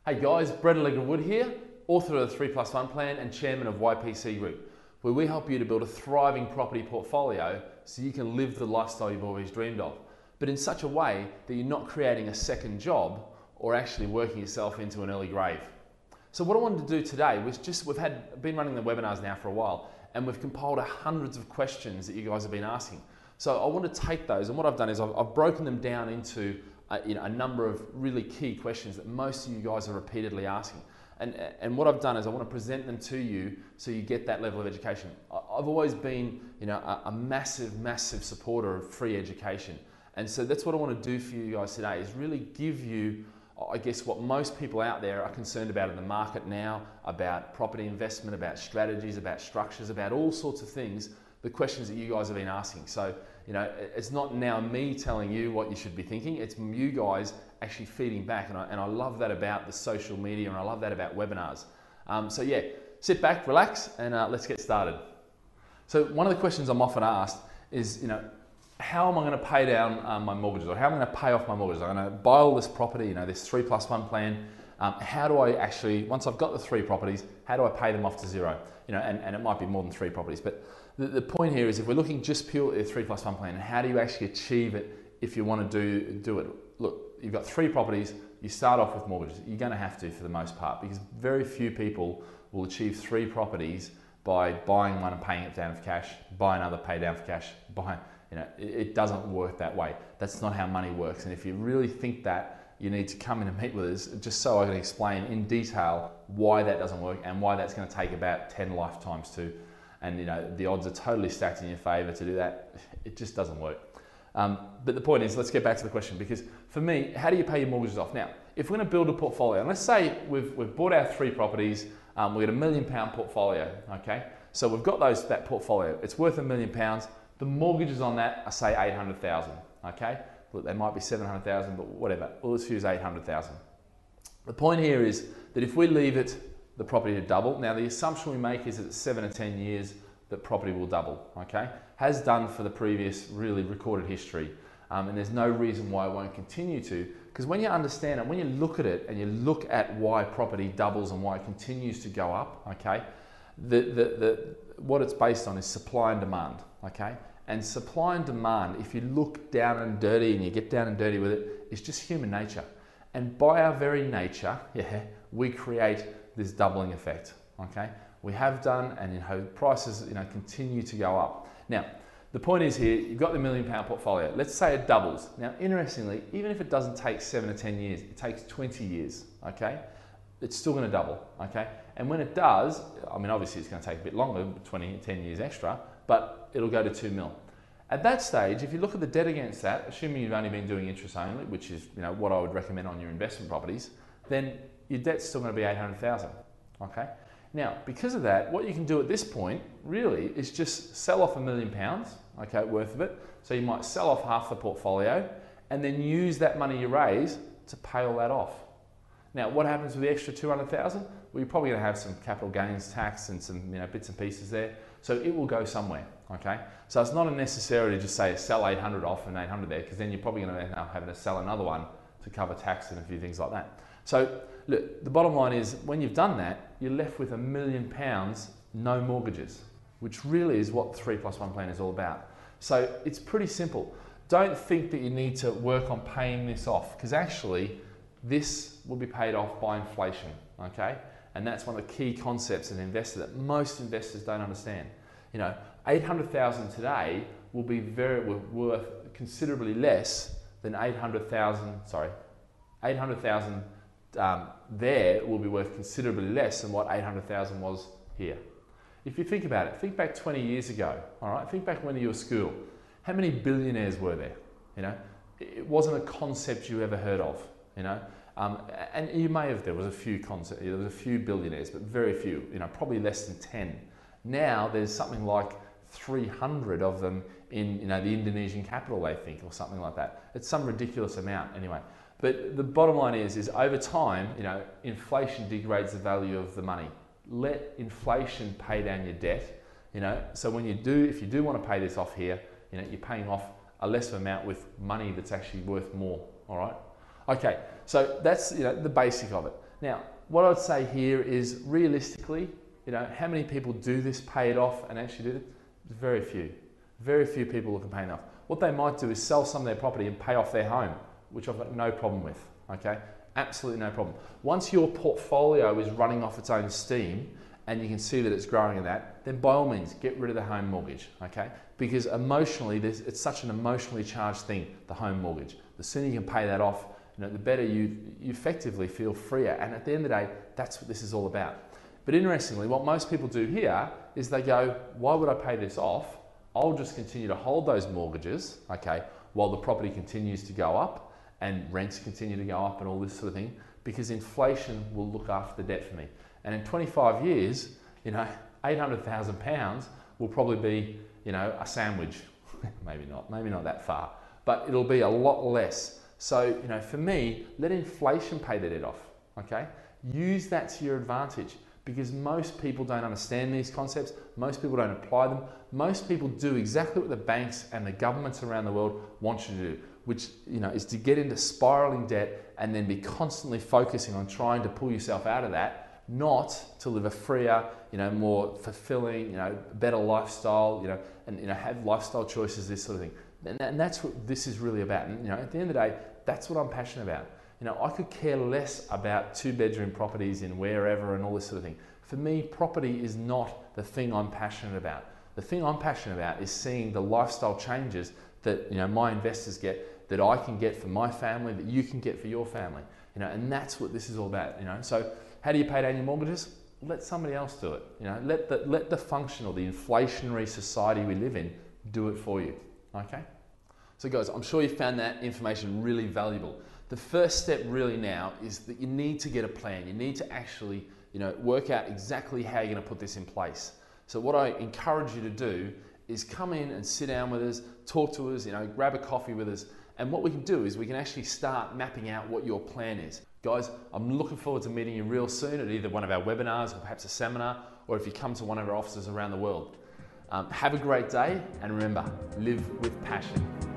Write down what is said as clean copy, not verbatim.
Hey guys, Alegre-Wood here, author of the 3+1 Plan and chairman of YPC Group, where we help you to build a thriving property portfolio so you can live the lifestyle you've always dreamed of, but in such a way that you're not creating a second job or actually working yourself into an early grave. So what I wanted to do today was we've been running the webinars now for a while, and we've compiled hundreds of questions that you guys have been asking. So I want to take those, and what I've done is I've broken them down into a number of really key questions that most of you guys are repeatedly asking. And what I've done is I want to present them to you so you get that level of education. I've always been a massive supporter of free education. And so that's what I want to do for you guys today, is really give you, I guess, what most people out there are concerned about in the market now, about property investment, about strategies, about structures, about all sorts of things, the questions that you guys have been asking. So, it's not now me telling you what you should be thinking, it's you guys actually feeding back. And I love that about the social media, and I love that about webinars. So yeah, sit back, relax, and let's get started. So one of the questions I'm often asked is, how am I going to pay down my mortgages, or how am I going to pay off my mortgages? I'm going to buy all this property, this 3+1 plan. How do I actually, once I've got the 3 properties, how do I pay them off to zero? And it might be more than 3 properties, but the point here is, if we're looking just purely at the 3+1 plan, how do you actually achieve it if you want to do it? Look, you've got 3 properties, you start off with mortgages. You're going to have to, for the most part, because very few people will achieve 3 properties by buying one and paying it down for cash, buy another, pay down for cash, it doesn't work that way. That's not how money works. And if you really think that, you need to come in and meet with us just so I can explain in detail why that doesn't work and why that's going to take about 10 lifetimes too. And the odds are totally stacked in your favour to do that. It just doesn't work. But the point is, let's get back to the question, because for me, how do you pay your mortgages off? Now, if we're going to build a portfolio, and let's say we've bought our 3 properties, we've got £1 million portfolio, okay? So we've got that portfolio, it's worth £1 million. The mortgages on that are, say, 800,000, okay? Look, they might be 700,000, but whatever. Well, let's use 800,000. The point here is that if we leave the property to double, now the assumption we make is that it's 7 to 10 years that property will double, okay? Has done for the previous really recorded history, and there's no reason why it won't continue to, because when you understand it, when you look at it and you look at why property doubles and why it continues to go up, okay? What it's based on is supply and demand, okay? And supply and demand, if you look down and dirty and you get down and dirty with it, is just human nature. And by our very nature, we create this doubling effect, okay? We have done, and prices continue to go up. Now, the point is here, you've got the £1 million portfolio. Let's say it doubles. Now, interestingly, even if it doesn't take 7 to 10 years, it takes 20 years, okay? It's still going to double, okay? And when it does, obviously it's going to take a bit longer, 10 years extra, but it'll go to 2 mil. At that stage, if you look at the debt against that, assuming you've only been doing interest only, which is what I would recommend on your investment properties, then your debt's still going to be 800,000, okay? Now, because of that, what you can do at this point, really, is just sell off £1 million, okay, worth of it. So you might sell off half the portfolio and then use that money you raise to pay all that off. Now, what happens with the extra 200,000? Well, you're probably going to have some capital gains tax and some bits and pieces there. So it will go somewhere, okay? So it's not necessarily just say sell 800 off and 800 there, because then you're probably going to end up having to sell another one to cover tax and a few things like that. So look, the bottom line is, when you've done that, you're left with £1 million, no mortgages, which really is what the 3+1 plan is all about. So it's pretty simple. Don't think that you need to work on paying this off, because actually this will be paid off by inflation, okay? And that's one of the key concepts in an investor that most investors don't understand. 800,000 today will be worth considerably less than 800,000 there will be worth considerably less than what 800,000 was here. If you think about it, think back 20 years ago, all right? Think back when you were at school. How many billionaires were there? It wasn't a concept you ever heard of, and you may have, there was a few billionaires, but very few, probably less than 10. Now there's something like 300 of them in the Indonesian capital, they think, or something like that. It's some ridiculous amount anyway. But the bottom line is over time, inflation degrades the value of the money. Let inflation pay down your debt, so if you do want to pay this off here, you're paying off a lesser amount with money that's actually worth more, all right? Okay, so that's the basic of it. Now, what I'd say here is realistically, how many people do this, pay it off, and actually do it? Very few. Very few people look at paying off. What they might do is sell some of their property and pay off their home, which I've got no problem with. Okay, absolutely no problem. Once your portfolio is running off its own steam, and you can see that it's growing in that, then by all means, get rid of the home mortgage, okay? Because emotionally, it's such an emotionally charged thing, the home mortgage. The sooner you can pay that off, the better you effectively feel freer. And at the end of the day, that's what this is all about. But interestingly, what most people do here is they go, why would I pay this off? I'll just continue to hold those mortgages, okay, while the property continues to go up and rents continue to go up and all this sort of thing, because inflation will look after the debt for me. And in 25 years, £800,000 will probably be, a sandwich. maybe not that far, but it'll be a lot less. So, for me, let inflation pay the debt off, okay? Use that to your advantage, because most people don't understand these concepts. Most people don't apply them. Most people do exactly what the banks and the governments around the world want you to do, which, is to get into spiraling debt and then be constantly focusing on trying to pull yourself out of that, not to live a freer, more fulfilling, better lifestyle, and have lifestyle choices, this sort of thing. And that's what this is really about. And at the end of the day, that's what I'm passionate about. I could care less about 2-bedroom properties in wherever and all this sort of thing. For me, property is not the thing I'm passionate about. The thing I'm passionate about is seeing the lifestyle changes that my investors get, that I can get for my family, that you can get for your family. And that's what this is all about. So how do you pay down your mortgages? Let somebody else do it. Let the functional, the inflationary society we live in do it for you. Okay? So guys, I'm sure you found that information really valuable. The first step really now is that you need to get a plan. You need to actually, work out exactly how you're going to put this in place. So what I encourage you to do is come in and sit down with us, talk to us, grab a coffee with us. And what we can do is we can actually start mapping out what your plan is. Guys, I'm looking forward to meeting you real soon at either one of our webinars or perhaps a seminar, or if you come to one of our offices around the world. Have a great day, and remember, live with passion.